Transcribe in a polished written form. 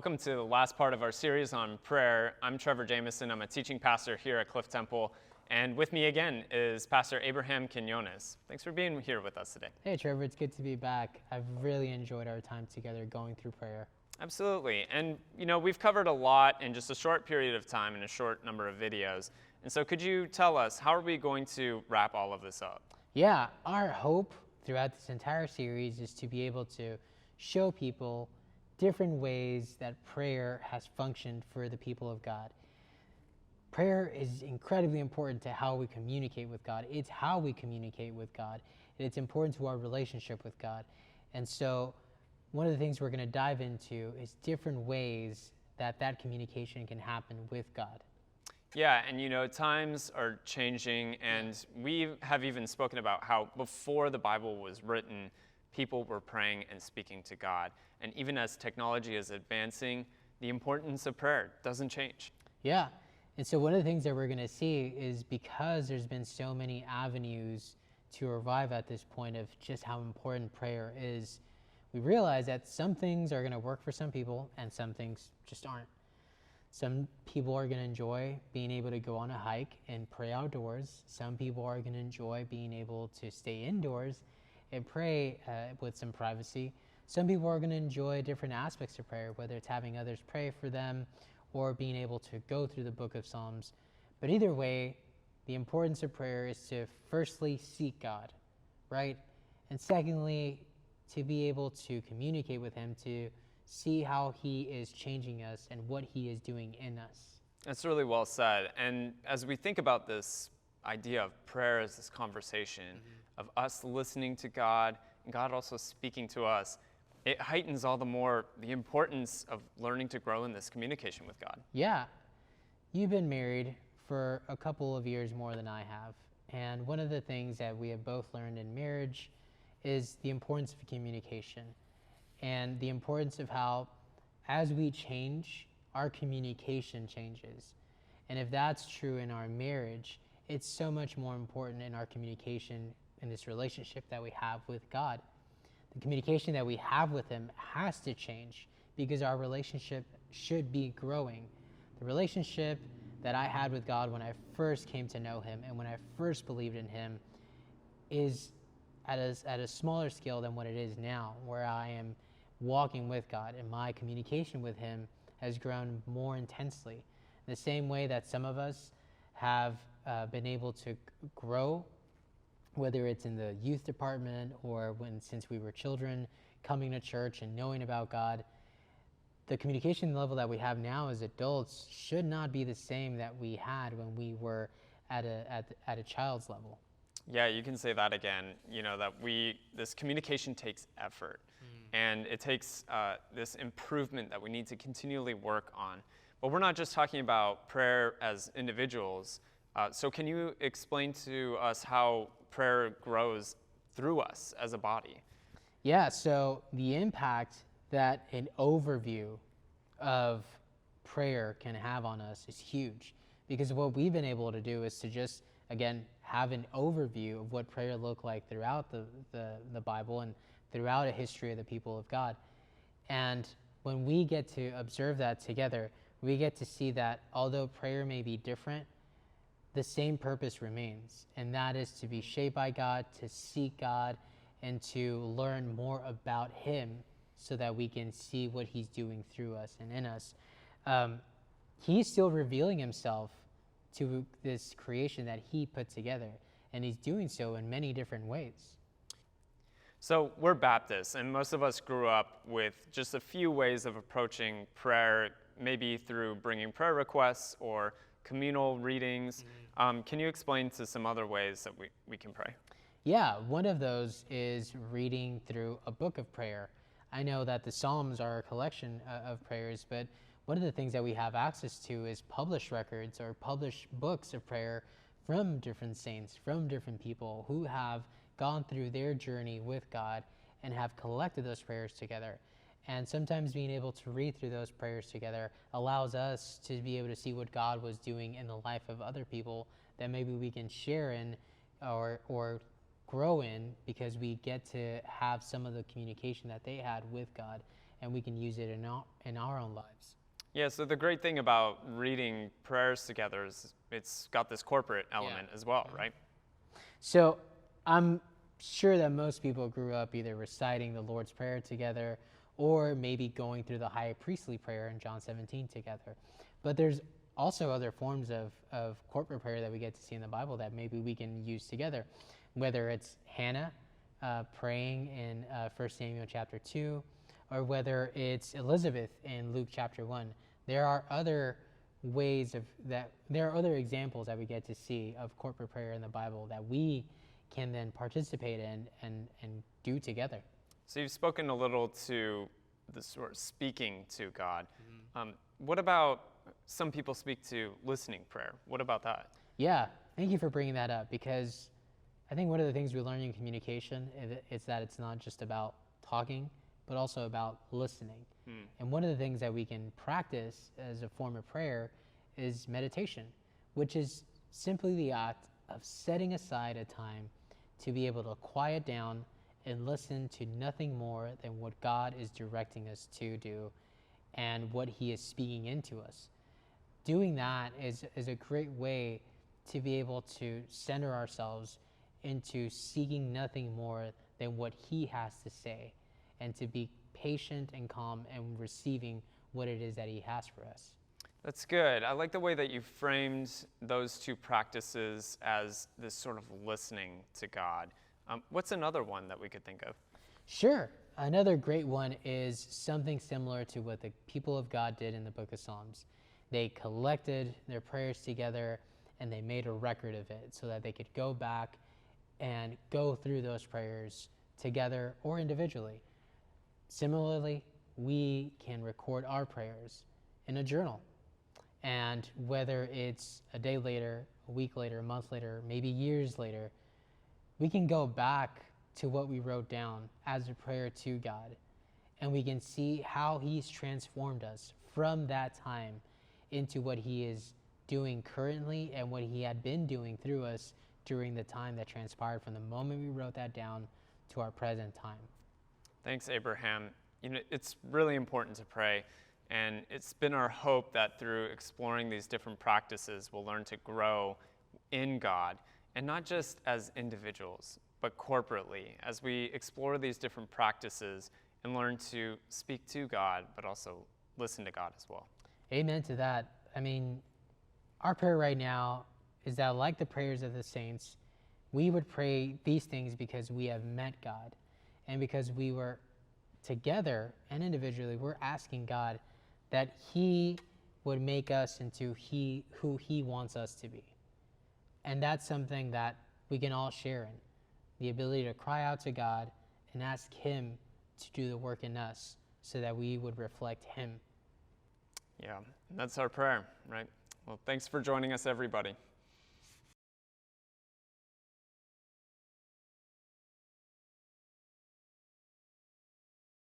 Welcome to the last part of our series on prayer. I'm Trevor Jameson. I'm a teaching pastor here at Cliff Temple. And with me again is Pastor Abraham Quinones. Thanks for being here with us today. Hey, Trevor, it's good to be back. I've really enjoyed our time together going through prayer. Absolutely. And, we've covered a lot in just a short period of time in a short number of videos. And so could you tell us, how are we going to wrap all of this up? Yeah, our hope throughout this entire series is to be able to show people different ways that prayer has functioned for the people of God. Prayer is incredibly important to how we communicate with God. It's how we communicate with God, and it's important to our relationship with God. And so one of the things we're going to dive into is different ways that communication can happen with God. Yeah, and times are changing, and we have even spoken about how before the Bible was written, people were praying and speaking to God. And even as technology is advancing, the importance of prayer doesn't change. Yeah, and so one of the things that we're going to see is because there's been so many avenues to arrive at this point of just how important prayer is, we realize that some things are going to work for some people and some things just aren't. Some people are going to enjoy being able to go on a hike and pray outdoors. Some people are going to enjoy being able to stay indoors and pray with some privacy. Some people are going to enjoy different aspects of prayer, whether it's having others pray for them or being able to go through the book of Psalms. But either way, the importance of prayer is to firstly seek God, right? And secondly, to be able to communicate with Him, to see how He is changing us and what He is doing in us. That's really well said. And as we think about this idea of prayer as this conversation of us listening to God and God also speaking to us, it heightens all the more the importance of learning to grow in this communication with God. Yeah. You've been married for a couple of years more than I have. And one of the things that we have both learned in marriage is the importance of communication and the importance of how, as we change, our communication changes. And if that's true in our marriage, it's so much more important in our communication in this relationship that we have with God. The communication that we have with Him has to change because our relationship should be growing. The relationship that I had with God when I first came to know Him and when I first believed in Him is at a smaller scale than what it is now, where I am walking with God and my communication with Him has grown more intensely. The same way that some of us have been able to grow, whether it's in the youth department or since we were children, coming to church and knowing about God, the communication level that we have now as adults should not be the same that we had when we were at a child's level. Yeah, you can say that again, that this communication takes effort. And it takes this improvement that we need to continually work on. But we're not just talking about prayer as individuals. So can you explain to us how prayer grows through us as a body? Yeah, so the impact that an overview of prayer can have on us is huge. Because what we've been able to do is to just, again, have an overview of what prayer looked like throughout the Bible and throughout a history of the people of God. And when we get to observe that together, we get to see that although prayer may be different, the same purpose remains, and that is to be shaped by God, to seek God, and to learn more about Him so that we can see what He's doing through us and in us. He's still revealing Himself to this creation that He put together, and He's doing so in many different ways. So we're Baptists, and most of us grew up with just a few ways of approaching prayer, maybe through bringing prayer requests or communal readings. Can you explain to some other ways that we can pray? Yeah, one of those is reading through a book of prayer. I know that the Psalms are a collection of prayers, but one of the things that we have access to is published records or published books of prayer from different saints, from different people who have gone through their journey with God and have collected those prayers together. And sometimes being able to read through those prayers together allows us to be able to see what God was doing in the life of other people that maybe we can share in or grow in, because we get to have some of the communication that they had with God and we can use it in our own lives. Yeah, so the great thing about reading prayers together is it's got this corporate element as well, right? So I'm sure that most people grew up either reciting the Lord's Prayer together or maybe going through the high priestly prayer in John 17 together. But there's also other forms of corporate prayer that we get to see in the Bible that maybe we can use together, whether it's Hannah praying in 1 Samuel chapter 2, or whether it's Elizabeth in Luke chapter 1. There are other there are other examples that we get to see of corporate prayer in the Bible that we can then participate in and do together. So you've spoken a little to the sort of speaking to God. What about some people speak to listening prayer? What about that? Yeah, thank you for bringing that up, because I think one of the things we learn in communication is that it's not just about talking, but also about listening. And one of the things that we can practice as a form of prayer is meditation, which is simply the act of setting aside a time to be able to quiet down and listen to nothing more than what God is directing us to do and what He is speaking into us. Doing that is a great way to be able to center ourselves into seeking nothing more than what He has to say, and to be patient and calm and receiving what it is that He has for us. That's good. I like the way that you framed those two practices as this sort of listening to God. What's another one that we could think of? Sure. Another great one is something similar to what the people of God did in the book of Psalms. They collected their prayers together and they made a record of it so that they could go back and go through those prayers together or individually. Similarly, we can record our prayers in a journal. And whether it's a day later, a week later, a month later, maybe years later, we can go back to what we wrote down as a prayer to God. And we can see how He's transformed us from that time into what He is doing currently and what He had been doing through us during the time that transpired from the moment we wrote that down to our present time. Thanks, Abraham. It's really important to pray, and it's been our hope that through exploring these different practices, we'll learn to grow in God, and not just as individuals, but corporately, as we explore these different practices and learn to speak to God, but also listen to God as well. Amen to that. I mean, our prayer right now is that, like the prayers of the saints, we would pray these things because we have met God, and because we were together and individually, we're asking God that He would make us into who He wants us to be. And that's something that we can all share in, the ability to cry out to God and ask Him to do the work in us so that we would reflect Him. Yeah, and that's our prayer, right? Well, thanks for joining us, everybody.